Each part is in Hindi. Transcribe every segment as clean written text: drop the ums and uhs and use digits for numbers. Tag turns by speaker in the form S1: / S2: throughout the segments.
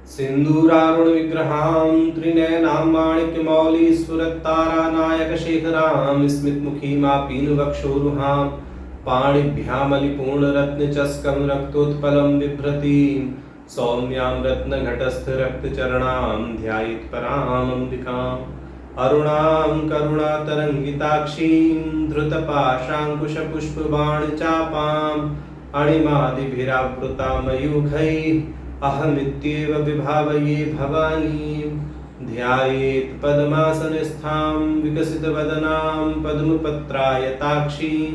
S1: सिंदूरारुण विग्रहां त्रिनयनां माणिक्यमौलीस्फुरत्तारानायकशेखरां स्मितमुखीमापीनवक्षोरुहां पाणिभ्यामलिपूर्णरत्नचस्कं रक्तोत्पलं बिभ्रतीं सौम्यां रत्नघटस्थरक्तचरणां ध्यायेत्परामम्बिकाम् अरुणां करुणातरङ्गिताक्षीं धृतपाशाङ्कुशपुष्पबाणचापाम् अणिमादिभिरावृता मयूखैः अहमित्येव विभावये भवानीं ध्यायेत् पद्मासनस्थां विकसितवदनां पद्मपत्रायताक्षीं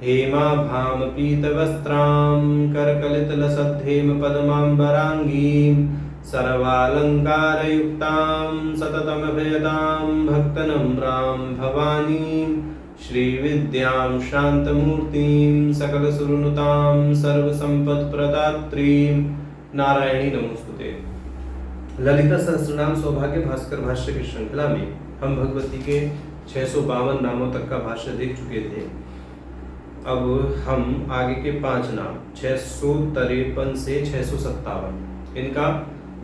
S1: हेमाभां पीतवस्त्रां करकलितलसद्धेमपद्माम्बराङ्गीं सर्वालङ्कारयुक्तां सततमभयदां भक्तनम्रां भवानीं श्रीविद्यां शान्तमूर्तिं सकलसुरनुतां सर्वसम्पत्प्रदात्रीं नारायणी नमोस्तुते। ललिता सहस्रनाम सौभाग्य भास्कर भाष्य की श्रृंखला में हम भगवती के 652 नामों तक का भाष्य देख चुके थे। अब हम आगे के 5 नाम 653 से 657 इनका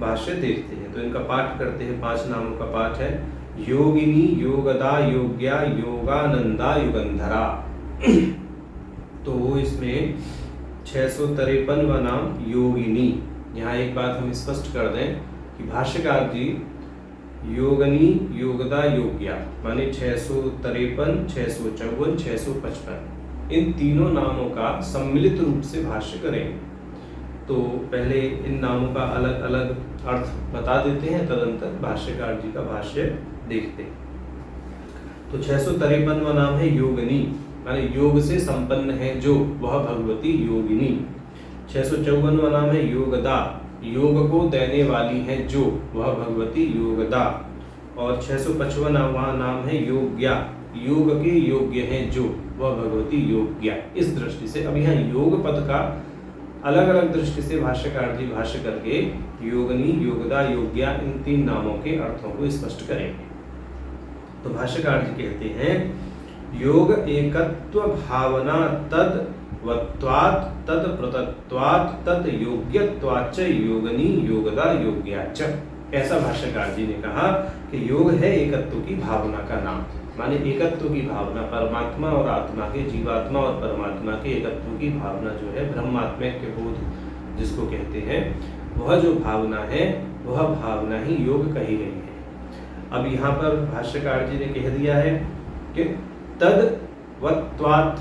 S1: भाष्य देखते हैं। तो इनका पाठ करते हैं। 5 नामों का पाठ है। योगिनी, योगदा, योग्या, योगानंदा, युगंधरा। तो इसमें 653वां नाम योगिनी। यहाँ एक बात हम स्पष्ट कर दें कि भाष्यकार जी योगनी, योगदा, योग्या माने 653, 654, 655 इन तीनों नामों का सम्मिलित रूप से भाष्य करें। तो पहले इन नामों का अलग अलग अर्थ बता देते हैं, तदंतर भाष्यकार जी का भाष्य देखते हैं। तो 653वां नाम है योगिनी माने योग से संपन्न है जो, वह भगवती योगिनी। 654वां नाम है योगदा, योग को देने वाली है जो, वह भगवती योगदा। और 655वां नाम है योग्या, योग के योग्य है जो, वह भगवती योग्या। इस दृष्टि से अब यहाँ योग पद का अलग अलग दृष्टि से भाष्यकार जी भाष्य करके योगनी, योगदा, योग्या इन 3 नामों के अर्थों को स्पष्ट करेंगे। तो भाष्यकार जी कहते हैं योग एकत्व भावना तद वत्वात् तद प्रतत्वात् तद योग्यत्वाच्च योगनी, योगदा, योग्याच्च। ऐसा भाष्यकार जी ने कहा कि योग है एकत्व की भावना का नाम, माने एकत्व की भावना, परमात्मा और आत्मा के, जीवात्मा और परमात्मा के एकत्व की भावना जो है, ब्रह्मात्मैक्य बोध जिसको कहते हैं, वह जो भावना है वह भावना ही योग कही गई है। अब यहाँ पर भाष्यकार जी ने कह दिया है कि तद वत्वात्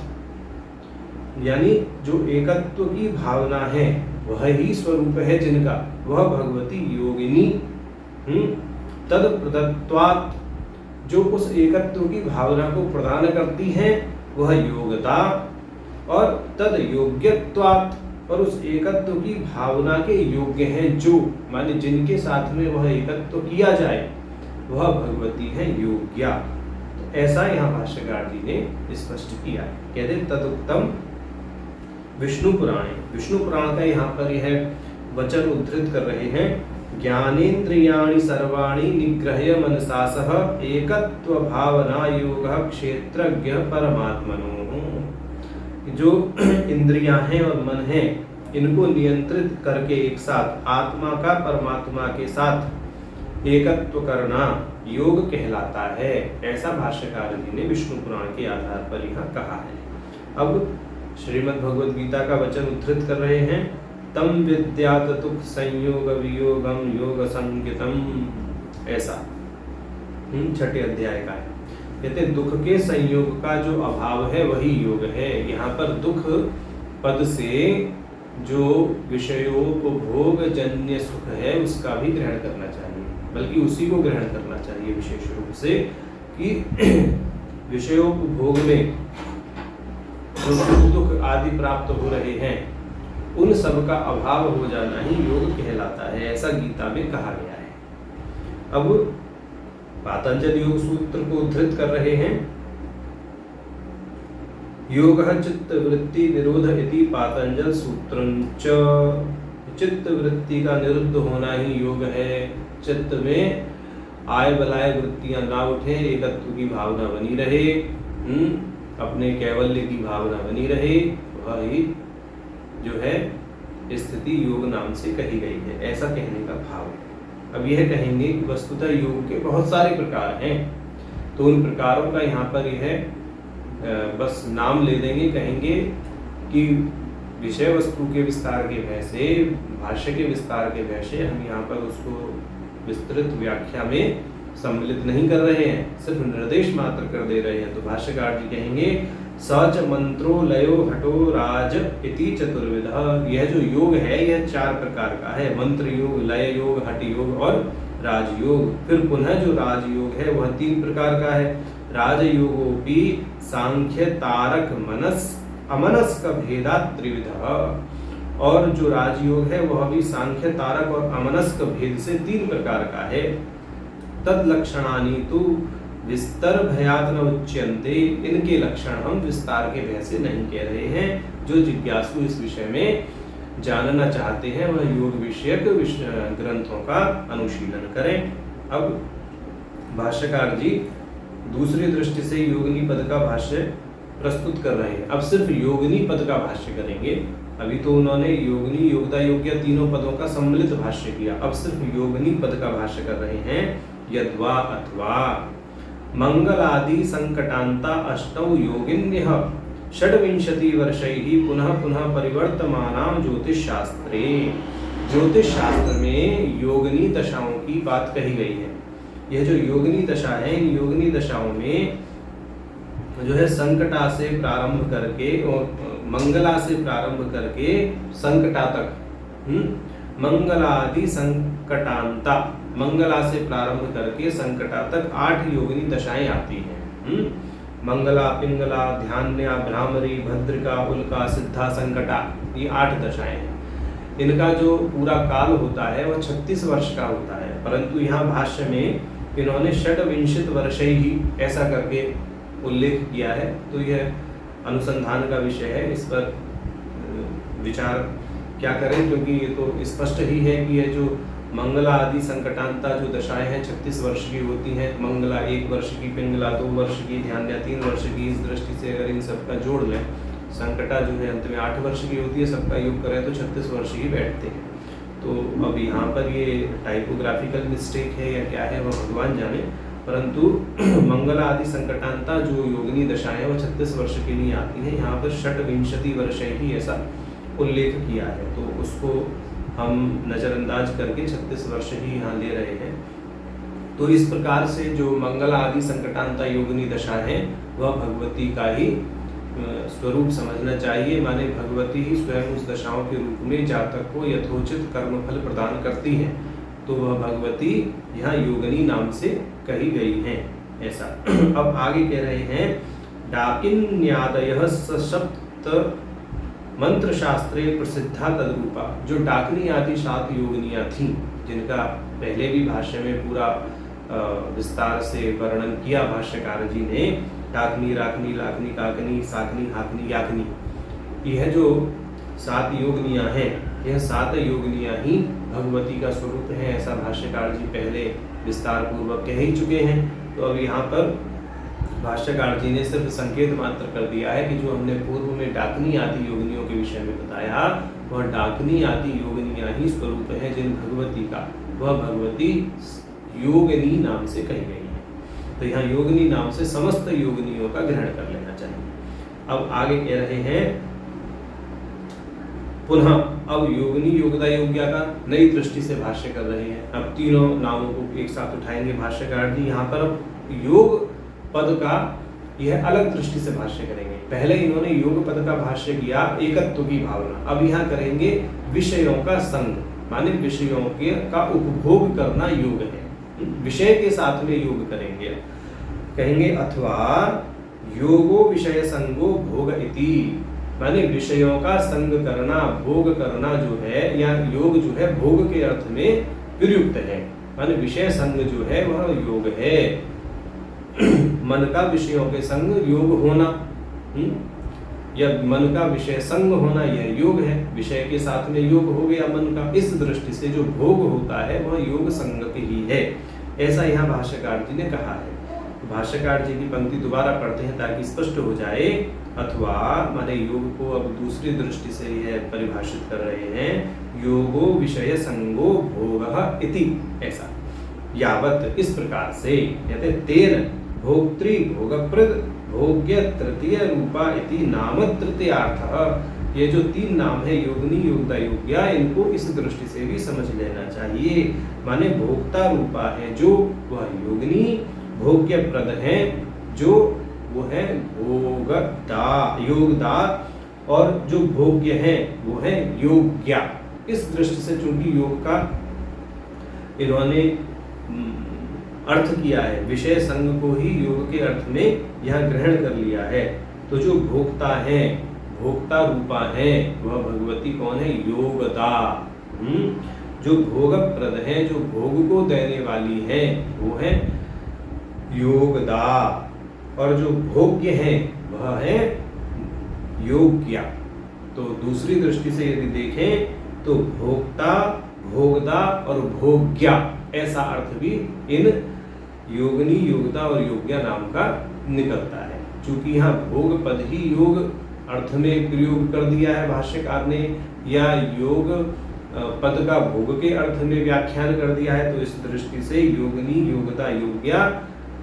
S1: यानी जो एकत्व की भावना है वह ही स्वरूप है जिनका, वह भगवती योगिनी। तद प्रदत्वात् जो उस एकत्व की भावना को प्रदान करती हैं वह योगता, और तद योग्यत्वात् और उस एकत्व की भावना के योग्य हैं जो, माने जिनके साथ में वह एकत्व किया जाए वह भगवती है योग्या। तो ऐसा यहाँ भाष्यकार जी ने स्पष्ट किया। कहते तदुक्तम विष्णु पुराणे, विष्णु पुराण का यहाँ पर यह वचन उद्धृत कर रहे हैं। ज्ञानेन्द्रियाणि सर्वाणि निग्रह्य मनसा सह एकत्व भावना योगः क्षेत्रज्ञ परमात्मनो। जो इंद्रियां हैं और मन है इनको नियंत्रित करके एक साथ आत्मा का परमात्मा के साथ एकत्व करना योग कहलाता है। ऐसा भाष्यकार जी ने विष्णु पुराण के आधार पर यहाँ कहा है। अब श्रीमद् भगवद गीता का वचन उद्धृत कर रहे हैं। तम विद्यात दुख संयोग वियोगम योग संगीतम, ऐसा 6ठे अध्याय का है। कहते दुख के संयोग का जो अभाव है वही योग है। यहाँ पर दुख पद से जो विषयोपभोग जन्य सुख है उसका भी ग्रहण करना चाहिए, बल्कि उसी को ग्रहण करना चाहिए विशेष रूप से कि विषयोपभोग में जो दुख आदि प्राप्त हो रहे हैं उन सब का अभाव हो जाना ही योग कहलाता है। ऐसा गीता में कहा गया है। अब पातंजल योग सूत्र को उद्धृत कर रहे हैं। योगः चित्त वृत्ति निरोध इति पातंजल सूत्रंच। चित्त वृत्ति का निरुद्ध होना ही योग है। चित्त में आय बलाय वृत्तियां ना उठे, एकत्व की भावना बनी रहे, अपने कैवल्य की भावना बनी रहे, वही जो है स्थिति योग नाम से कही गई है, ऐसा कहने का भाव है। अब यह कहेंगे कि वस्तुतः योग के बहुत सारे प्रकार हैं, तो उन प्रकारों का यहाँ पर यह बस नाम ले देंगे, कहेंगे कि विषय वस्तु के विस्तार के भय से, भाष्य के विस्तार के भय से हम यहाँ पर उसको विस्तृत व्याख्या में सम्मिलित नहीं कर रहे हैं, सिर्फ निर्देश मात्र कर दे रहे हैं। तो भाष्यकार जी कहेंगे सच मंत्रो लयो हटो राज इति चतुर्विध। यह जो योग है यह 4 प्रकार का है, मंत्र योग, लय योग, हठ योग और राजयोग। फिर पुनः जो राजयोग है वह 3 प्रकार का है। राजयोगोपि सांख्य तारक मनस अमनस का भेदा त्रिविध। और जो राजयोग है वह भी सांख्य तारक और अमनस्क भेद से 3 प्रकार का है। तद लक्षणानि तु विस्तर भयात न उच्यन्ते। इनके लक्षण हम विस्तार के भय से नहीं कह रहे हैं। जो जिज्ञासु इस विषय में जानना चाहते हैं वह योग विषयक ग्रंथों का अनुशीलन करें। अब भाष्यकार जी दूसरी दृष्टि से योगिनी पद का भाष्य प्रस्तुत कर रहे हैं। अब सिर्फ योगिनी पद का भाष्य करेंगे। अभी तो उन्होंने योगिनी, योगदा, योग्य तीनों पदों का सम्मिलित भाष्य किया। अब सिर्फ योगिनी पद का भाष्य कर रहे हैं। यद्वा अथवा मंगलादि संकटांता अष्टौ योगिन्यः षड्विंशति वर्षैः पुनः पुनः परिवर्तमानां ज्योतिष शास्त्रे। ज्योतिष शास्त्र में योगिनी दशाओं की बात कही गई है। यह जो योगिनी दशा है, इन योगिनी दशाओं में जो है संकटा से प्रारंभ करके और मंगला से प्रारंभ करके संकटा तक, मंगलादि संकटांता, मंगला से प्रारंभ करके संकटा तक 8 योगिनी दशाएं आती हैं। मंगला, पिंगला, ध्यान्या, भ्रामरी, भद्रिका, उल्का, सिद्धा, संकटा, ये 8 दशाएं हैं। इनका जो पूरा काल होता है वह 36 वर्ष का होता है, परंतु यहाँ भाष्य में इन्होंने षड्विंशति वर्षे ही ऐसा करके उल्लेख किया है। तो यह अनुसंधान का विषय है, इस पर विचार क्या करें, क्योंकि ये तो स्पष्ट ही है कि यह जो मंगला आदि संकटांता जो दशाएं हैं 36 वर्ष की होती हैं। मंगला 1 वर्ष की, पिंगला 2 वर्ष की, ध्यान्या 3 वर्ष की। इस दृष्टि से अगर इन सबका जोड़ लें, संकटा जो है अंत में 8 वर्ष की होती है, सबका योग करें तो 36 वर्ष ही बैठते हैं। तो अब यहाँ पर ये टाइपोग्राफिकल मिस्टेक है या क्या है वह भगवान जाने, परंतु मंगला आदि संकटांता जो योगिनी दशाएं हैं वो 36 वर्ष के लिए आती हैं। यहाँ पर षड्विंशति वर्ष ही ऐसा उल्लेख किया है, तो उसको हम नजरअंदाज करके 36 वर्ष ही यहाँ ले रहे हैं। तो इस प्रकार से जो मंगला आदि संकटांता योगिनी दशा है वह भगवती का ही स्वरूप समझना चाहिए। माने भगवती ही स्वयं उस दशाओं के रूप में जातक को यथोचित कर्मफल प्रदान करती हैं, तो वह भगवती यहाँ योगिनी नाम से कही गई हैं, ऐसा। अब आगे कह रहे हैं डाकिन्यादयः सप्त मंत्र शास्त्रे प्रसिद्धा तद्रूपा। जो डाकिनी आदि 7 योगिनियां थीं, जिनका पहले भी भाष्य में पूरा विस्तार से वर्णन किया भाष्यकार जी ने, डाकनी, राकनी, लाकनी, काकनी, साकनी, हाकनी, याकनी। यह जो 7 योगिनियां हैं, यह 7 योगिनियां ही भगवती का स्वरूप है, ऐसा भाष्यकार जी पहले विस्तार पूर्वक कह ही चुके हैं। तो अब यहाँ पर भाष्यकार जी ने सिर्फ संकेत मात्र कर दिया है कि जो हमने पूर्व में डाकनी आदि योगिनियों के विषय में बताया, वह डाकनी आदि योगिनियां ही स्वरूप है जिन भगवती का, वह भगवती योगिनी नाम से कही गई है। तो यहाँ योगिनी नाम से समस्त योगिनियों का ग्रहण कर लेना चाहिए। अब आगे कह रहे हैं पुनः, अब योगिनी, योगदा, योग्या का नई दृष्टि से भाष्य कर रहे हैं। अब तीनों नामों को एक साथ उठाएंगे भाष्यकार जी। यहाँ पर अब योग पद का यह अलग दृष्टि से भाष्य करेंगे। पहले इन्होंने योग पद का भाष्य किया एकत्व की भावना, अब यहाँ करेंगे विषयों का संग, माने विषयों के का उपभोग करना योग है, विषय के साथ में योग करेंगे। कहेंगे अथवा योगो विषय संगो भोग इति, माने विषयों का संग करना, भोग करना जो है, या योग जो है भोग के अर्थ में प्रयुक्त है, माने विषय संग जो है वह योग है। मन का विषयों के संग योग होना, या मन का विषय संग होना, यह योग है। विषय के साथ में योग हो गया मन का, इस दृष्टि से जो भोग होता है वह योग संग ही है, ऐसा यहाँ भाष्यकार जी ने कहा है। भाष्यकार जी की पंक्ति दोबारा पढ़ते हैं ताकि स्पष्ट हो जाए। अथवा माने योग को अब दूसरी दृष्टि से यह परिभाषित कर रहे हैं, योगो विषय संगो भोगः इति, ऐसा यावत इस प्रकार से कहते तेन भोक्तृ भोगप्रद भोग्य तृतीय रूपा इति नाम तृतीयार्थः। ये जो तीन नाम है योगिनी योगदा योग्या, इनको इस दृष्टि से भी समझ लेना चाहिए। माने भोक्ता रूपा है जो वह योगिनी, भोग्य प्रद है जो वो है भोगदा योगदा, और जो भोग्य है वो है योग्या। इस दृष्टि से चूंकि योग का इन्होंने अर्थ किया है, विषय संग को ही योग के अर्थ में यहाँ ग्रहण कर लिया है। तो जो भोक्ता है, भोक्ता रूपा है, वह भगवती कौन है? योगदा। जो भोगप्रद है, जो भोग को देने वाली है, वो है योगदा। और जो भोग्य है वह है योग्या। तो दूसरी दृष्टि से यदि देखें तो भोक्ता, भोगदा और भोग्या, ऐसा अर्थ भी इन योगिनी योगदा और योग्या नाम का निकलता है। चूंकि यहाँ भोग पद ही योग अर्थ में प्रयोग कर दिया है भाष्यकार ने, या योग पद का भोग के अर्थ में व्याख्यान कर दिया है, तो इस दृष्टि से योगिनी योगदा योग्या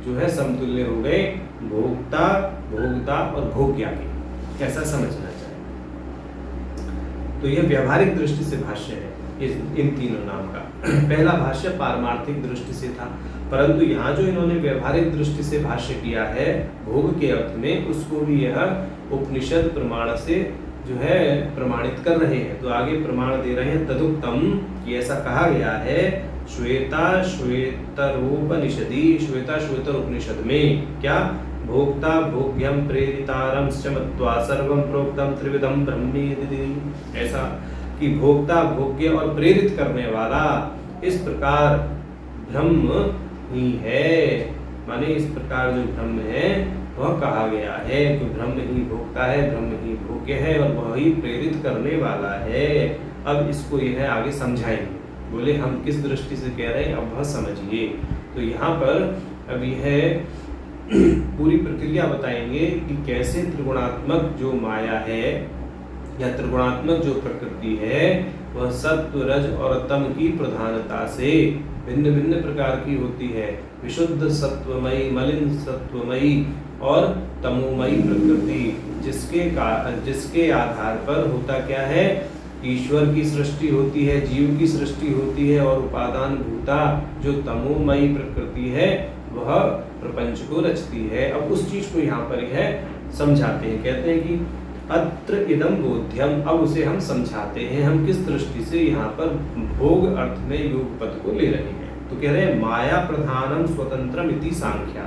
S1: जो है समतुल्य हो गए भोक्ता, भोगता और भोग्या के। ऐसा समझना चाहिए। तो यह व्यावहारिक दृष्टि से भाष्य है इन तीनों नाम का। पहला भाष्य पारमार्थिक दृष्टि से था, परंतु यहाँ जो इन्होंने व्यावहारिक दृष्टि से भाष्य किया है भोग के अर्थ में, उसको भी यह उपनिषद प्रमाण से जो है प्रमाणित कर रहे हैं। तो आगे प्रमाण दे रहे हैं, तदुक्तम, ये ऐसा कहा गया है श्वेता श्वेतरोपनिषदि, श्वेता श्वेतर उपनिषद में, क्या? भोक्ता भोग्यम प्रेरितारं मत्वा सर्वं प्रोक्तम त्रिविधम ब्रह्मेति। ऐसा कि भोक्ता, भोग्य और प्रेरित करने वाला इस प्रकार ब्रह्म ही है। माने इस प्रकार जो ब्रह्म है वह कहा गया है कि ब्रह्म ही भोक्ता है, ब्रह्म ही भोग्य है और वह ही प्रेरित करने वाला है। अब इसको यह आगे समझाएंगे। बोले हम किस दृष्टि से कह रहे हैं, अब वह समझिए। तो यहाँ पर अब यह पूरी प्रक्रिया बताएंगे कि कैसे त्रिगुणात्मक जो माया है या त्रिगुणात्मक जो प्रकृति है वह सत्व, रज और तम की प्रधानता से भिन्न भिन्न प्रकार की होती है। विशुद्ध सत्वमयी, मलिन सत्वमयी और तमोमयी प्रकृति, जिसके आधार पर होता क्या है, ईश्वर की सृष्टि होती है, जीव की सृष्टि होती है, और उपादान भूता जो तमोमयी प्रकृति है वह प्रपंच को रचती है। अब उस चीज को यहाँ पर यह समझाते हैं, कहते हैं कि अत्र इदम बोध्यम। अब उसे हम समझाते हैं, हम किस दृष्टि से यहाँ पर भोग अर्थ में योग पद को ले रहे हैं। तो कह रहे हैं माया प्रधानम स्वतंत्रम इति सांख्या।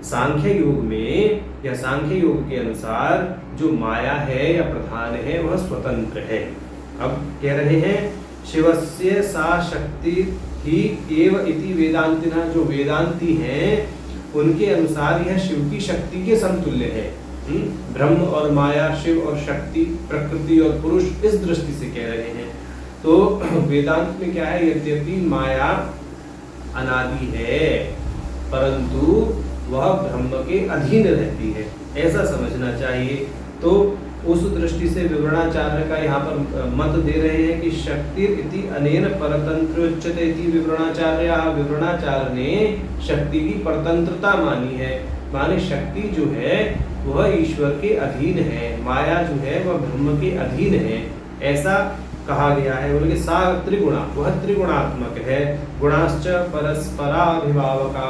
S1: सांख्य योग में या सांख्य योग के अनुसार जो माया है या प्रधान है वह स्वतंत्र है। अब कह रहे हैं शिवस्य सा शक्ति ही एव इति वेदांतिना, जो वेदांती हैं उनके अनुसार यह शिव की शक्ति के समतुल्य है। ब्रह्म और माया, शिव और शक्ति, प्रकृति और पुरुष, इस दृष्टि से कह रहे हैं। तो वेदांत में क्या है, यद्यपि माया अनादि है परंतु वह ब्रह्म के अधीन रहती है, ऐसा समझना चाहिए। तो उस दृष्टि से विवरणाचार्य का यहाँ पर मत दे रहे हैं कि शक्ति इति अनेन परतंत्र उच्यते इति विवरणाचार्य। विवरणाचार्य ने शक्ति की परतंत्रता मानी है, माने शक्ति जो है वह ईश्वर के अधीन है, माया जो है वह ब्रह्म के अधीन है, ऐसा कहा गया है। बोले सा त्रिगुणा, वह त्रिगुणात्मक है। गुणाश्च परस्पराभिभावकाः,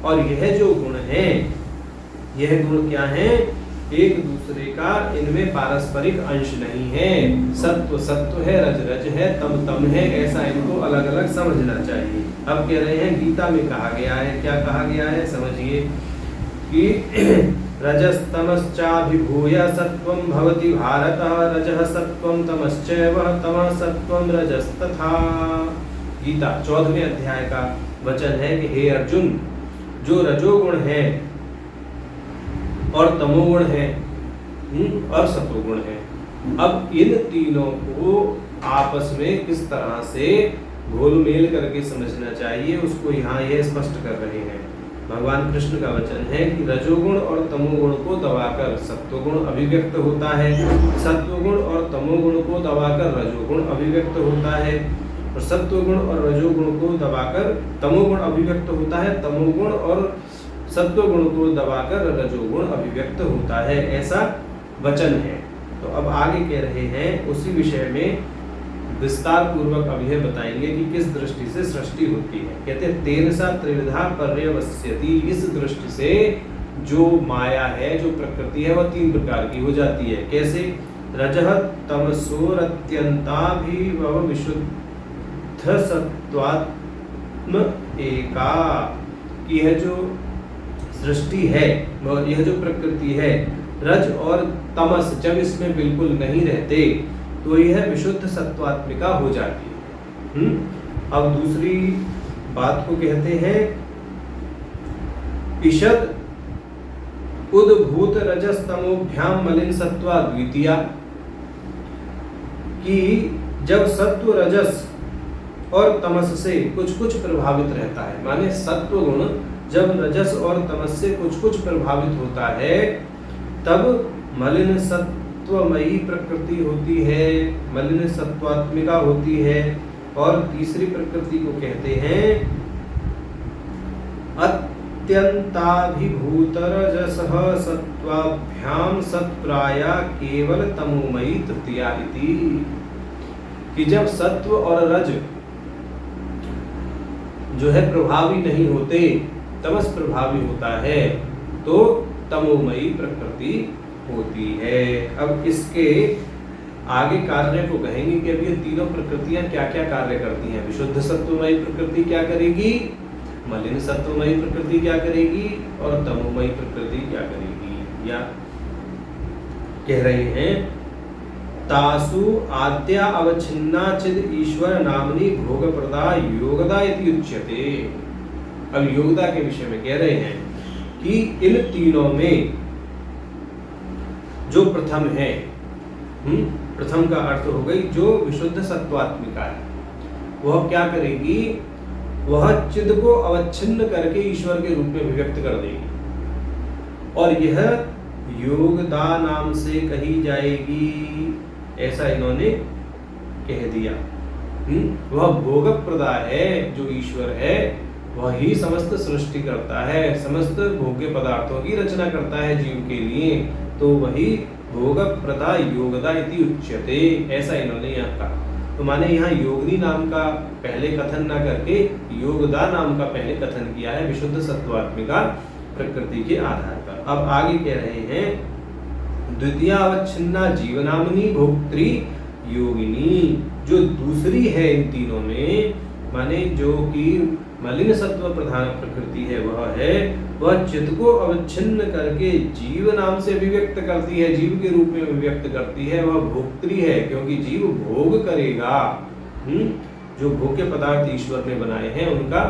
S1: और यह जो गुण है, यह गुण क्या है, एक दूसरे का इनमें पारस्परिक अंश नहीं है। सत्व सत्व है, रज रज है, तम तम है, ऐसा इनको अलग अलग समझना चाहिए। अब कह रहे हैं गीता में कहा गया है, क्या कहा गया है समझिए, कि रजस्तमश्चाभिभूय सत्वं भवति भारत, रजः सत्वं तमश्चैव तमः सत्वं रजस्तथा। गीता 14वें अध्याय का वचन है कि हे अर्जुन, जो रजोगुण है और तमोगुण है और सतोगुण है, अब इन तीनों को आपस में किस तरह से घोल मेल करके समझना चाहिए, उसको यहाँ यह स्पष्ट कर रहे हैं। भगवान कृष्ण का वचन है कि रजोगुण और तमोगुण को दबाकर सत्वगुण अभिव्यक्त होता है, सत्वगुण और तमोगुण को दबाकर रजोगुण अभिव्यक्त होता है, और सत्वगुण और रजोगुण को दबाकर तमोगुण अभिव्यक्त होता है, तमोगुण और सत्वगुण को दबाकर रजोगुण अभिव्यक्त होता है, ऐसा वचन है। तो अब आगे कह रहे हैं उसी विषय में विस्तार पूर्वक अब यह बताएंगे कि किस दृष्टि से सृष्टि होती है। कहते हैं तेरसा त्रिविधा पर्यवस्यति, इस दृष्टि से जो माया है, जो प्रकृति है, वह 3 प्रकार की हो जाती है। कैसे? रजः तमसोरत्यंताभिभव विशुद्ध सत्वात्म एका, कि यह जो सृष्टि है, यह जो प्रकृति है, रज और तमस जब इसमें बिल्कुल नहीं रहते तो यह विशुद्ध सत्वात्मिका हो जाती है। अब दूसरी बात को कहते हैं ईषद उद्भूत रजस्तमोभ्याम मलिन सत्वा द्वितीया, कि जब सत्व रजस और तमस से कुछ कुछ प्रभावित रहता है, माने सत्व गुण जब रजस और तमस से कुछ कुछ प्रभावित होता है तब मलिन सत्वमयी प्रकृति होती है, मलिन सत्वात्मिका होती है। और तीसरी प्रकृति को कहते हैं अत्यंताभिभूत रजसः सत्वाभ्याम सत्प्राया केवल तमोमयी तृतीया इति, कि जब सत्व और रज जो है प्रभावी नहीं होते, तमस प्रभावी होता है, तो तमोमयी प्रकृति होती है। अब इसके आगे कार्य को कहेंगे कि अब ये तीनों प्रकृतियां क्या क्या कार्य करती हैं। विशुद्ध सत्वमयी प्रकृति क्या करेगी, मलिन सत्वमयी प्रकृति क्या करेगी, और तमोमयी प्रकृति क्या करेगी। या कह रहे हैं तासु आद्या अवच्छिन्ना चिद ईश्वर नामनी भोग प्रदा योगदा इति उच्यते। अब योगदा के विषय में कह रहे हैं कि इन तीनों में जो प्रथम है, प्रथम का अर्थ हो गई जो विशुद्ध सत्वात्मिका है, वह क्या करेगी, वह चिद को अवच्छिन्न करके ईश्वर के रूप में अभिव्यक्त कर देगी, और यह योगदा नाम से कही जाएगी, ऐसा इन्होंने कह दिया। वह भोग प्रदा है, जो ईश्वर है वही समस्त सृष्टि करता है, समस्त भोग्य पदार्थों की रचना करता है जीव के लिए, तो वही भोग प्रदा योगदा इति उच्यते, ऐसा इन्होंने यहाँ कहा। तो माने यहाँ योगिनी नाम का पहले कथन ना करके योगदा नाम का पहले कथन किया है विशुद्ध सत्वात्मिका प्रकृति के आधार पर। अब आगे कह रहे हैं द्वितीया अवच्छिन्ना जीवनामनी भोक्त्री योगिनी, जो दूसरी है इन तीनों में, माने जो कि मलिन सत्व प्रधान प्रकृति है, वह चित्त को अवच्छिन्न करके जीव नाम से अभिव्यक्त करती है, जीव के रूप में अभिव्यक्त करती है। वह भोक्त्री है क्योंकि जीव भोग करेगा, जो भोग्य पदार्थ ईश्वर ने बनाए हैं उनका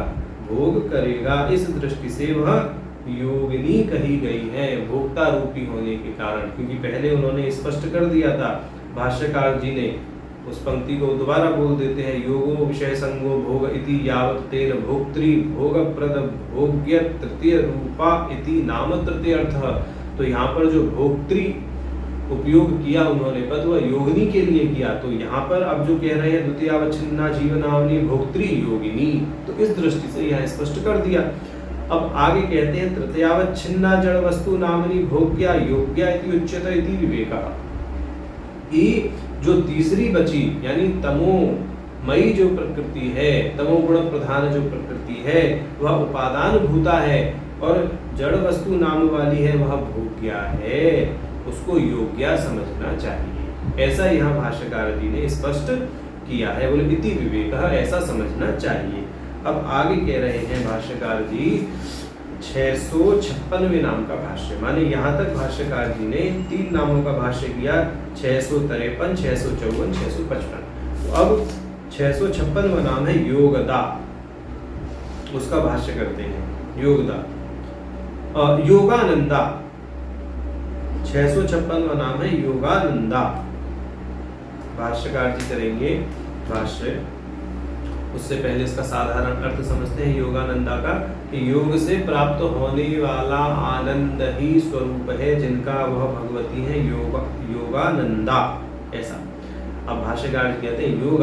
S1: भोग करेगा। इस दृष्टि से वह योगिनी कही गई है, भोक्ता रूपी होने के कारण, क्योंकि पहले उन्होंने स्पष्ट कर दिया था भाष्यकार जी ने, उस पंक्ति को दोबारा बोल देते हैं, योगो विषय संगो भोग इति यावत् तेन भोक्त्री भोगप्रद भोग्य तृतीय रूपा इति नाम तृतीय अर्थ। तो यहाँ पर जो भोक्त्री उपयोग किया उन्होंने पद, वह योगिनी के लिए किया। तो यहाँ पर अब जो कह रहे हैं द्वितीयावच्छिन्ना जीवनावनी भोक्त्री योगिनी, तो इस दृष्टि से यहाँ स्पष्ट कर दिया। अब आगे कहते हैं तृतीयावच्छिन्ना जड़ वस्तु नामनी भोग्या योग्या इति उच्यते इति विवेकः, कि जो तीसरी बची यानी तमोमयी जो प्रकृति है, तमोगुण प्रधान जो प्रकृति है, वह उपादान भूता है, और जड़ वस्तु नाम वाली है वह भोग्या है, उसको योग्या समझना चाहिए। ऐसा यहाँ भाष्यकार जी ने स्पष्ट किया है, बोले इति विवेकः, ऐसा समझना चाहिए। अब आगे कह रहे हैं भाष्यकार जी 656वें नाम का भाष्य, माने यहाँ तक भाष्यकार जी ने 3 नामों का भाष्य किया, 653, 654, 655। तो अब 656वां नाम है योगदा, उसका भाष्य करते हैं योगदा। योगानंदा 656वां नाम है योगानंदा। भाष्यकार जी करेंगे भाष्य, उससे पहले इसका साधारण अर्थ समझते हैं योगानंदा का, कि योग से प्राप्त होने वाला आनंद ही स्वरूप है जिनका वह भगवती है योगानंदा। ऐसा अब भाष्यकार कहते हैं योग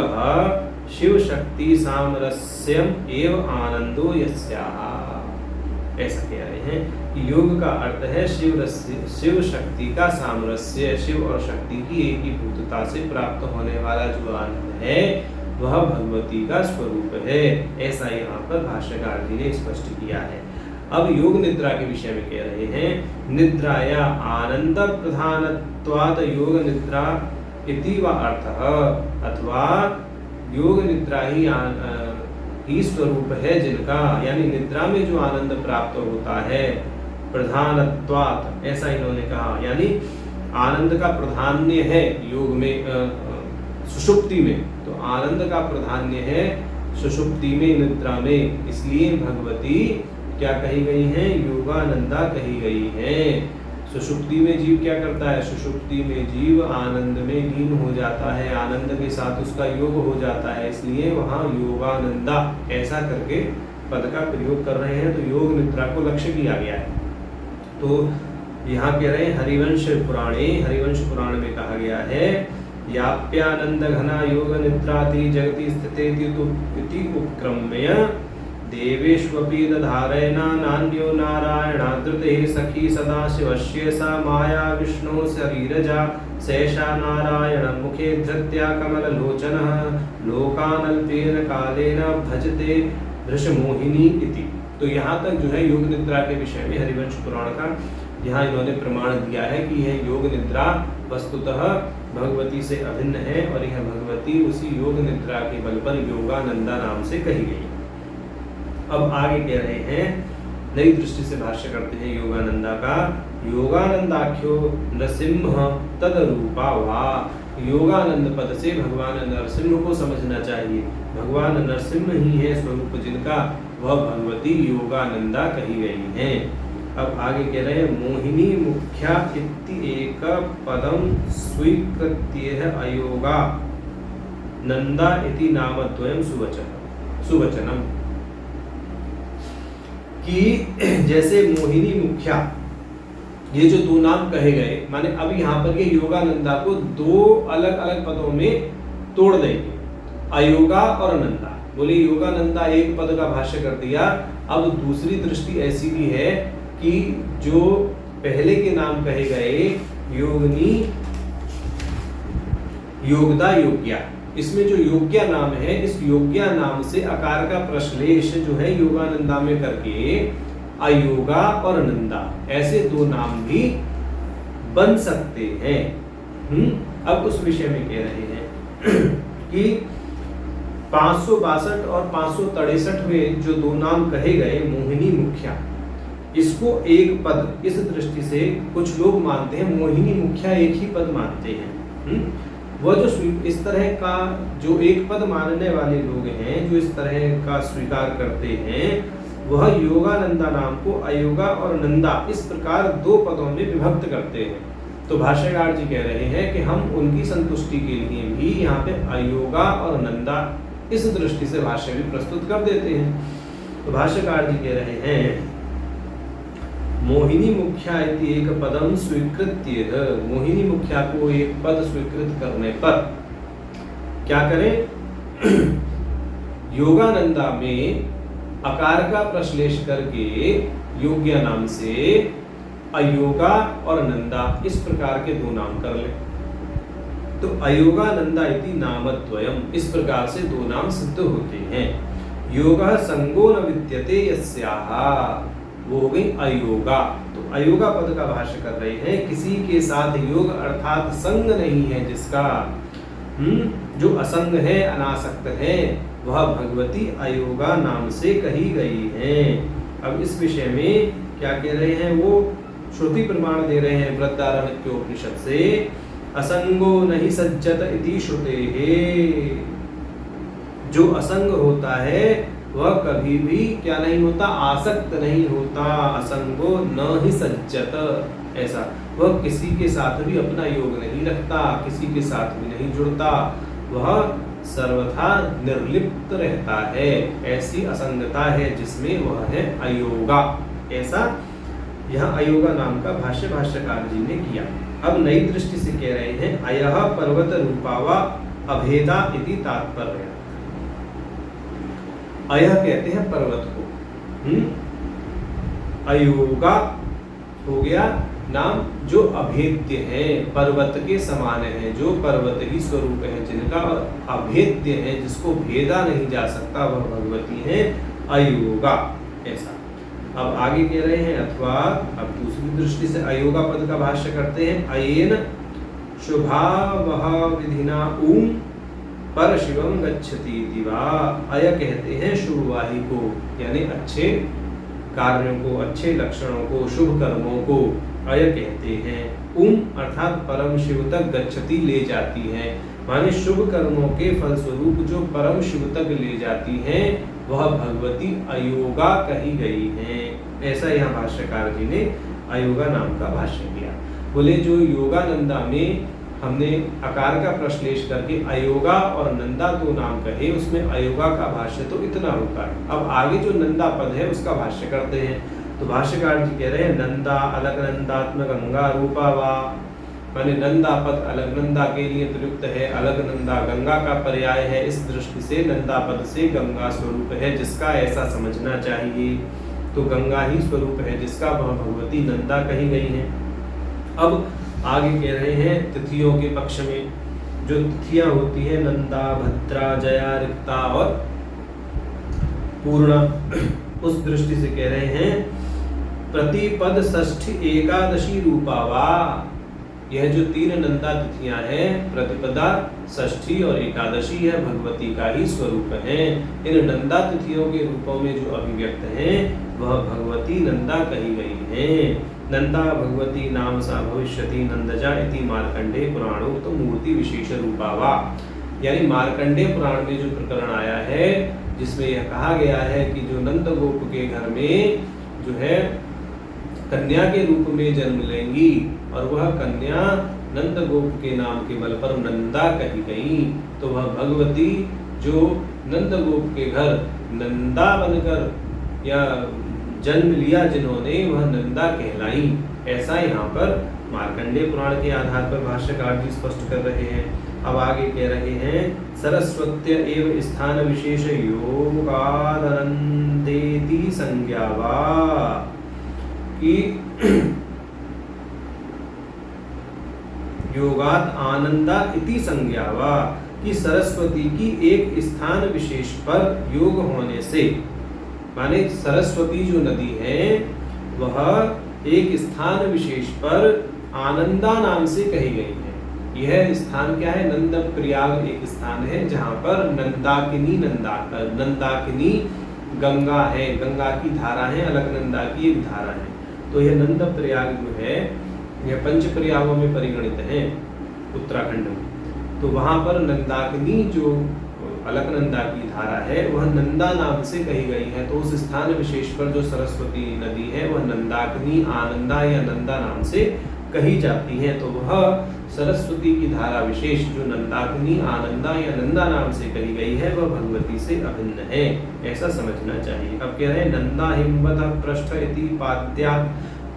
S1: शिव शक्ति सामरस्यम एव आनंदो यस्याः। ऐसा कह रहे हैं कि योग का अर्थ है शिव शक्ति का सामरस्य, शिव और शक्ति की एकीभूतता से प्राप्त होने वाला जो आनंद है वह भगवती का स्वरूप है। ऐसा यहाँ पर भाष्यकार जी ने स्पष्ट किया है। अब योग निद्रा के विषय में कह रहे हैं निद्राया आनंद प्रधानत्वात् योग निद्रा इति वा अर्थः, अथवा योग निद्रा ही स्वरूप है जिनका, यानी निद्रा में जो आनंद प्राप्त होता है प्रधानत्वात्, ऐसा इन्होंने कहा, यानी आनंद का प्राधान्य है योग में सुषुप्ति में, तो आनंद का प्राधान्य है सुषुप्ति में निद्रा में, इसलिए भगवती क्या कही गई है, योगानंदा कही गई है। सुषुप्ति में जीव क्या करता है, सुषुप्ति में जीव आनंद में लीन हो जाता है, आनंद के साथ उसका योग हो जाता है, इसलिए वहाँ योगानंदा ऐसा करके पद का प्रयोग कर रहे हैं। तो योग निद्रा को लक्ष्य किया गया है। तो यहाँ कह रहे हैं हरिवंश पुराण में कहा गया है याप्यानंद घना योग निद्राति जगति स्थितेति उपक्रम्य देवेष्वपि दधारयना नान्यो नारायणादृते सखी सदा शिवस्य सा माया विष्णु शरीरजा शेषा नारायण मुखे धृत्या कमललोचनः लोकानल्पेन कालेन भजते वृषमोहिनी इति। तो यहाँ तक जो है योग निद्रा के विषय में हरिवंश पुराण का यहाँ इन्होंने प्रमाण दिया है कि यह योग निद्रा वस्तुतः भगवती से अभिन्न है और यह भगवती उसी योग निद्रा के बल पर योगानंदा नाम से कही गई। अब आगे कह रहे हैं नई दृष्टि से भाष्य करते हैं योगानंदा का। योगानंदाख्यो नृसिंह तदरूपा वा। योगानंद पद से भगवान नरसिंह को समझना चाहिए। भगवान नरसिंह ही है स्वरूप जिनका, वह भगवती योगानंदा कही गई हैं। अब आगे कह रहे हैं मोहिनी मुख्या इति एक पदम स्वीकृत्य अयोगा नंदा इति नामद्वयम् सुवचनम। कि जैसे मोहिनी मुख्या ये जो दो नाम कहे गए, माने अब यहाँ पर ये योगानंदा को दो अलग अलग पदों में तोड़ देंगे, अयोगा और नंदा। बोले योगानंदा एक पद का भाष्य कर दिया। अब दूसरी दृष्टि ऐसी भी है कि जो पहले के नाम कहे गए योगनी योगदा योग्या, इसमें जो योग्या नाम है, इस योग्या नाम से आकार का प्रश्लेष जो है योगानंदा में करके अयोगा और नंदा ऐसे दो नाम भी बन सकते हैं। अब उस विषय में कह रहे हैं कि 562 और 563 में जो दो नाम कहे गए मोहिनी मुख्या, इसको एक पद, इस दृष्टि से कुछ लोग मानते हैं मोहिनी मुख्या एक ही पद मानते हैं। वह जो इस तरह का जो एक पद मानने वाले लोग हैं, जो इस तरह का स्वीकार करते हैं, वह योगानंदा नाम को अयोगा और नंदा इस प्रकार दो पदों में विभक्त करते हैं। तो भाष्यकार जी कह रहे हैं कि हम उनकी संतुष्टि के लिए भी यहाँ पे अयोगा और नंदा इस दृष्टि से भाष्य भी प्रस्तुत कर देते हैं। तो भाष्यकार जी कह रहे हैं मोहिनी मुख्या इति एक पदम स्वीकृत्य, मोहिनी मुख्या को एक पद स्वीकृत करने पर क्या करें, योगानंदा में आकार का प्रश्लेष करके योग्य नाम से अयोगा और नंदा इस प्रकार के दो नाम कर ले। तो अयोगानंदा इति नामद्वयम्, इस प्रकार से दो नाम सिद्ध होते हैं। योगः संगो न विद्यते यस्याः, वो हो गई अयोगा। तो अयोगा पद का भाष्य कर रहे हैं किसी के साथ योग अर्थात संग नहीं है जिसका, जो असंग है अनासक्त है, वह भगवती अयोगा नाम से कही गई है। अब इस विषय में क्या कह रहे हैं, वो श्रुति प्रमाण दे रहे हैं बृहदारण्यकोपनिषद से, असंगो नहीं सज्जत इति श्रुतेः। जो असंग होता है वह कभी भी क्या नहीं होता, आसक्त नहीं होता। असंगो न ही सज्जत, ऐसा वह किसी के साथ भी अपना योग नहीं रखता, किसी के साथ भी नहीं जुड़ता, वह सर्वथा निर्लिप्त रहता है, ऐसी असंगता है जिसमें वह है अयोगा। ऐसा यहाँ अयोगा नाम का भाष्य भाष्यकार जी ने किया। अब नई दृष्टि से कह रहे हैं अयः पर्वत रूपावा अभेदा इति तात्पर्य। अयः कहते हैं पर्वत को, अयोगा हो गया नाम जो अभेद्य है, पर्वत के समान है, जो पर्वत ही स्वरूप है, जिनका अभेद्य है, जिसको भेदा नहीं जा सकता, वह भगवती है अयोगा। ऐसा अब आगे कह रहे हैं अथवा अब दूसरी दृष्टि से अयोगा पद का भाष्य करते हैं अयेन शुभावह विधिना ऊम पर शिवम गच्छति दिवा। अय कहते हैं शुभवाही को, यानी अच्छे कार्यों को, अच्छे लक्षणों को, शुभ कर्मों को अय कहते हैं। अर्थात परम शिव तक गच्छति ले जाती है, माने शुभ कर्मों के फलस्वरूप जो परम शिव तक ले जाती हैं वह भगवती अयोगा कही गई है। ऐसा यहाँ भाष्यकार जी ने अयोगा नाम का भाष्य किया। बोले जो योगानंदा में हमने अकार का प्रश्लेष करके अयोगा और नंदा दो नाम कहे, उसमें अयोगा का भाष्य तो इतना होता है। अब आगे जो नंदा पद है उसका भाष्य करते हैं। तो भाष्यकार जी कह रहे हैं नंदा अलग नंदात्मक गंगा रूपा वा, माने नंदा पद अलग नंदा के लिए प्रयुक्त है, अलग नंदा गंगा का पर्याय है। इस दृष्टि से नंदा पद से गंगा स्वरूप है जिसका ऐसा समझना चाहिए, तो गंगा ही स्वरूप है जिसका वह भगवती नंदा कही गई है। अब आगे कह रहे हैं तिथियों के पक्ष में जो तिथियां होती है नंदा, भद्रा, जया, रिक्ता और पूर्णा, उस दृष्टि से कह रहे हैं प्रतिपद षष्ठी एकादशी रूपावा। यह जो तीन नंदा तिथियां हैं प्रतिपदा, षष्ठी और एकादशी है भगवती का ही स्वरूप है। इन नंदा तिथियों के रूपों में जो अभिव्यक्त हैं वह भगवती नंदा कही गई है। नंदा भगवती नाम सा भविष्यति नंदजा इति मार्कंडेय पुराणोक्त मूर्ति विशेष रूपावा। यानी मार्कंडेय पुराण में जो प्रकरण आया है जिसमें यह कहा गया है कि जो नंद गोप के घर में जो है कन्या के रूप में जन्म लेंगी और वह कन्या नंद गोप के नाम के बल पर नंदा कही गई, तो वह भगवती जो नंद गोप के घर नंदा बनकर या जन्म लिया जिन्होंने वह नंदा कहलाई। ऐसा यहाँ पर मार्कंडेय पुराण के आधार पर भाष्यकार जी स्पष्ट कर रहे हैं। अब आगे कह रहे हैं सरस्वत्य एव स्थान विशेष योगादनन्तेति संज्ञावा, कि योगात आनंदा इति संज्ञावा, कि सरस्वती की एक स्थान विशेष पर योग होने से, माने सरस्वती जो नदी है वह एक स्थान विशेष पर आनंदा नाम से कही गई है। यह स्थान क्या है? नंद प्रयाग एक स्थान है जहाँ पर नंदाकिनी गंगा है, गंगा की धारा है, अलकनंदा की एक धारा है। तो यह नंद प्रयाग जो है यह पंच प्रयागों में परिगणित है उत्तराखंड में। तो वहां पर नंदाकिनी जो अलकनंदा की धारा है वह नंदा नाम से कही गई है। तो उस स्थान विशेष पर जो सरस्वती नदी है वह नंदाकिनी आनंदा या नंदा नाम से कही जाती है। तो वह सरस्वती की धारा विशेष जो नंदाकिनी आनंदा या नंदा नाम से कही गई है वह भगवती से अभिन्न है, ऐसा समझना चाहिए। अब कह रहे हैं नंदा हिमवत पृष्ठ इति पाद्यात्,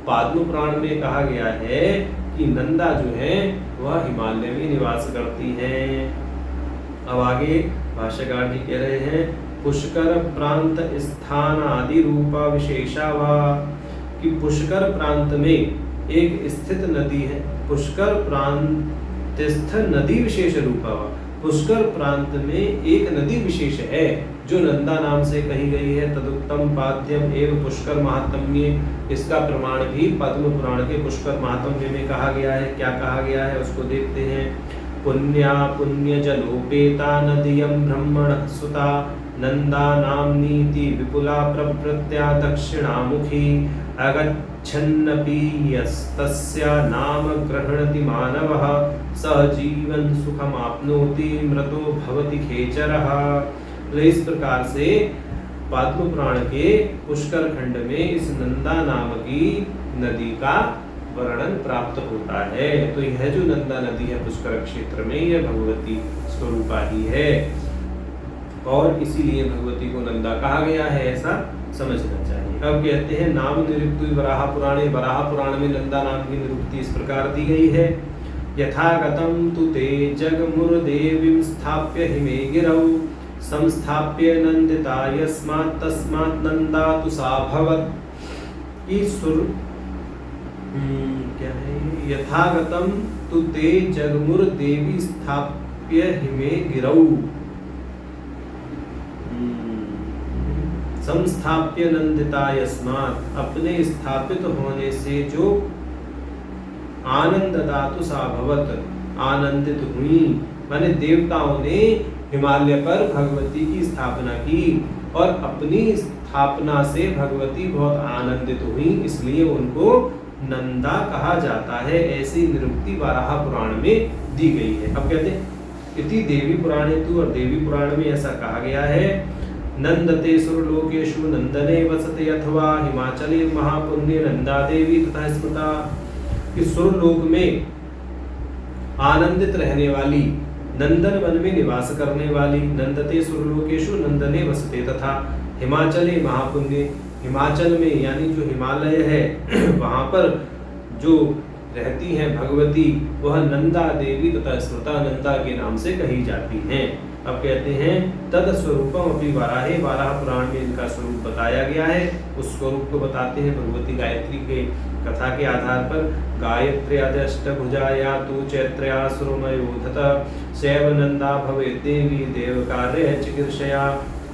S1: पद्म पुराण में कहा गया है कि नंदा जो है वह हिमालय में निवास करती है। अब आगे भाष्यकार जी कह रहे हैं पुष्कर प्रांत स्थान आदि रूपा विशेषा वा, कि पुष्कर प्रांत में एक स्थित नदी है, पुष्कर प्रांतस्थ नदी विशेष रूपा वा, पुष्कर प्रांत में एक नदी विशेष है जो नंदा नाम से कही गई है। तदुत्तम पाद्यम एवं पुष्कर महात्म्य, इसका प्रमाण भी पद्म पुराण के पुष्कर महात्म्य में कहा गया है। क्या कहा गया है उसको देखते हैं। पुण्या पुण्य जलोपेता नदियं ब्रह्मण सुता नंदा नामनीति विपुला प्रवृत्त्या दक्षिणामुखी अगच्छन्नपि यस्तस्या नाम गृह्णति मानवः स जीवन सुखमाप्नोति मृतो भवति खेचरः। तो इस प्रकार से पद्म पुराण के पुष्कर खंड में इस नंदा नाम की नदी का वर्णन प्राप्त होता है। तो यह जो नंदा नदी है पुष्कर क्षेत्र में, यह भगवती स्वरूपा ही है और इसीलिए भगवती को नंदा कहा गया है, ऐसा समझना चाहिए। अब कहते हैं नाम निरुक्ति वराह पुराणे। वराह पुराण में नंदा नाम की निरुक्ति इस प्रकार दी गई है। यथागतं तु ते जगमुरदेवीं स्थाप्य हिमे गिरौ संस्थाप्य नंदिता यस्मात् तस्मात् नंदा तु सा भवत्। ईश्वर क्या है? यथागतं तु ते जगमुरदेवी स्थाप्य हिमे गिरौ संस्थाप्य नंदिता यस्मात्, अपने स्थापित होने से जो आनंद दातु सा भवत, आनंदित हुई। माने देवताओं ने हिमालय पर भगवती की स्थापना की और अपनी स्थापना से भगवती बहुत आनंदित हुई, इसलिए उनको नंदा कहा जाता है। ऐसी निरुक्ति वराह पुराण में दी गई है। अब कहते हैं इति देवी पुराणे तु, और देवी पुराण में ऐसा कहा गया है नंदते सुरलोकेषु नंदने वसते अथवा हिमाचले महापुण्य नंदा देवी तथा स्मृता। कि सुरलोक में आनंदित रहने वाली, नंदन वन में निवास करने वाली, नंदते सुरलोकेषु नंदने वसते तथा हिमाचले महापुण्य, हिमाचल में यानी जो हिमालय है वहां पर जो रहती हैं भगवती, वह नंदा देवी तथा स्मृता, नंदा के नाम से कही जाती हैं। अब कहते हैं तद स्वरूपम अपि वराहे। वराह पुराण में इनका स्वरूप बताया गया है। उस स्वरूप को बताते हैं भगवती गायत्री के कथा के आधार पर। गायत्र्यादष्टभुजाया तु चैत्रयासुरमयोधत शैव नंदा भवेत् देवी देवकार्ये चिकीर्षया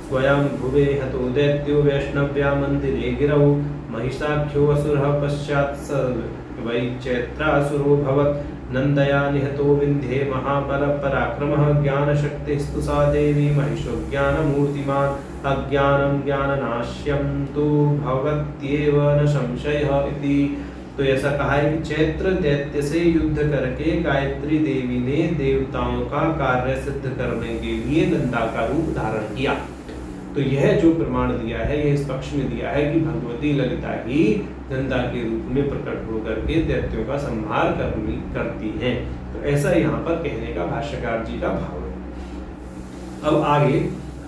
S1: स्वयं भुवे हतो दैत्यो वैष्णव्या मंदिरे गिरौ महिषाख्यो असुरः पश्चात् स वै चैत्रासुरो भवत् नंदया निहतो विंध्ये महाबल पराक्रमः ज्ञानशक्तिस्तु सा देवी महिषो ज्ञानमूर्तिमान् अज्ञानं ज्ञाननाश्यं तु भवत्येव न संशयः इति। तो ऐसा कहा है कि चैत्र दैत्य से युद्ध करके गायत्री देवी ने देवताओं का कार्य सिद्ध करने के लिए नंदा का रूप धारण किया। तो यह जो प्रमाण दिया है, यह इस पक्ष में दिया है कि भगवती ललिता ही नंदा के रूप में प्रकट होकर के दैत्यों का संहार करती हैं। तो ऐसा यहाँ पर कहने का भाष्यकार जी का भाव है। अब आगे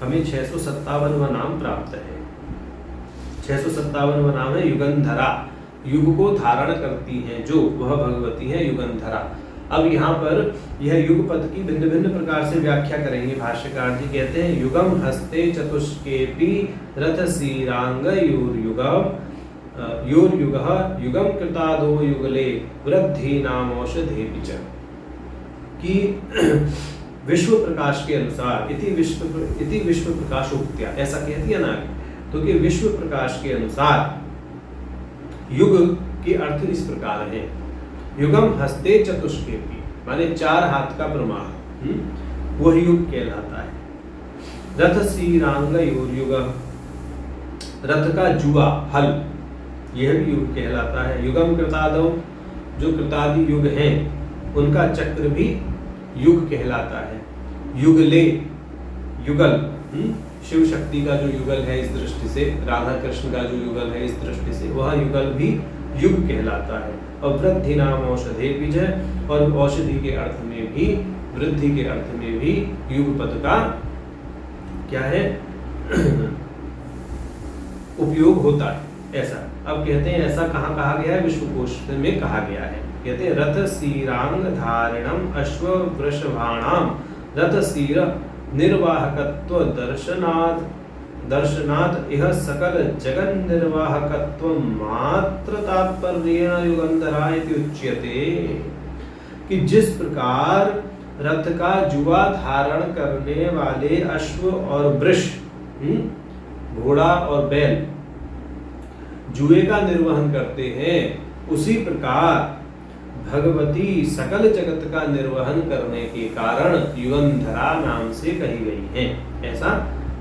S1: हमें 657वां नाम प्राप्त है। 657वां नाम है युगंधरा। युग को धारण करती हैं जो, वह भगवती है युगंधरा। अब यहाँ पर यह युग पद की भिन्न भिन्न प्रकार से व्याख्या करेंगे भाष्यकार जी। कहते हैं युगम हस्ते चतुष्केपि रथ सीरांग योर्युगः युगम कृतादो युगले वृद्धि नाम औषधे पिच। कि विश्व प्रकाश के अनुसार इति विश्व प्रकाशोक्त्या, ऐसा कह दिया ना। तो कि विश्व प्रकाश के अनुसार युग के अर्थ इस प्रकार है। युगम हस्ते चतुष्केपी माने 4 हाथ का प्रमाण, वह युग कहलाता है। रथ सीरांग योर्युग, रथ का जुआ हल, यह भी युग कहलाता है। युगम कृतादो, जो कृतादि युग हैं उनका चक्र भी युग कहलाता है। युगले, युगल, शिव शक्ति का जो युगल है इस दृष्टि से, राधा कृष्ण का जो युगल है इस दृष्टि से, वह युगल भी युग कहलाता है। और वृद्धि नाम औषधे बीज है, और औषधि के अर्थ में भी, वृद्धि के अर्थ में भी युग पद का क्या है उपयोग होता है। ऐसा अब कहते हैं, ऐसा कहाँ कहा गया है? विश्वकोश में कहा गया है। कहते हैं रथ सीरांग धारिणम अश्व वृषभाणाम रथ सीर निर्वाहकत्व दर्शनात् यह सकल जगन निर्वाहकत्व मात्र तात्पर्येण युगंधरा इति उच्यते। कि जिस प्रकार रथ का जुआ धारण करने वाले अश्व और वृष, घोड़ा और बैल जुए का निर्वहन करते हैं, उसी प्रकार भगवती सकल जगत का निर्वहन करने के कारण युगंधरा नाम से कही गई है। ऐसा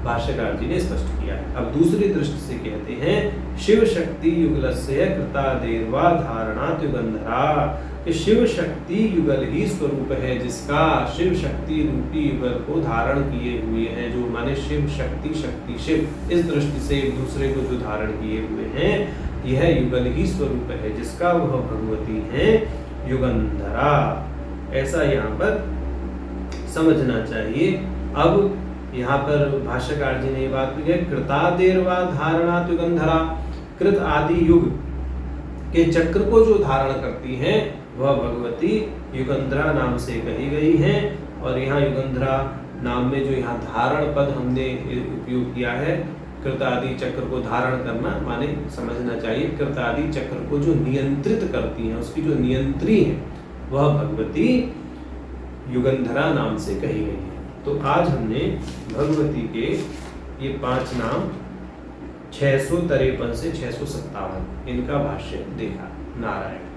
S1: भाष्यकार जी ने स्पष्ट किया है। अब दूसरी दृष्टि से कहते हैं शिव शक्ति युगलस्य कृता देवा धारणात् युगंधरा, कि शिव शक्ति युगल ही स्वरूप है जिसका शिव शक्ति रूपी युगल को धारण किए हुए हैं। जो माने शिव शक्ति, शक्ति शिव, इस दृष्टि से एक दूसरे को जो धारण किए हुए हैं, यह युगल ही स्वरूप है जिसका वह भगवती है युगंधरा। ऐसा यहाँ पर समझना चाहिए। अब यहाँ पर भाष्यकार जी ने ये बात की है, कृतादेर्वा धारणा युगंधरा, कृत आदि युग के चक्र को जो धारण करती हैं वह भगवती युगंधरा नाम से कही गई है। और यहाँ युगंधरा नाम में जो यहाँ धारण पद हमने उपयोग किया है, कृतादि चक्र को धारण करना माने समझना चाहिए कृतादि चक्र को जो नियंत्रित करती हैं, उसकी जो नियंत्री है वह भगवती युगंधरा नाम से कही गई है। तो आज हमने भगवती के ये 5 नाम 653 से 657 इनका भाष्य देखा। नारायण।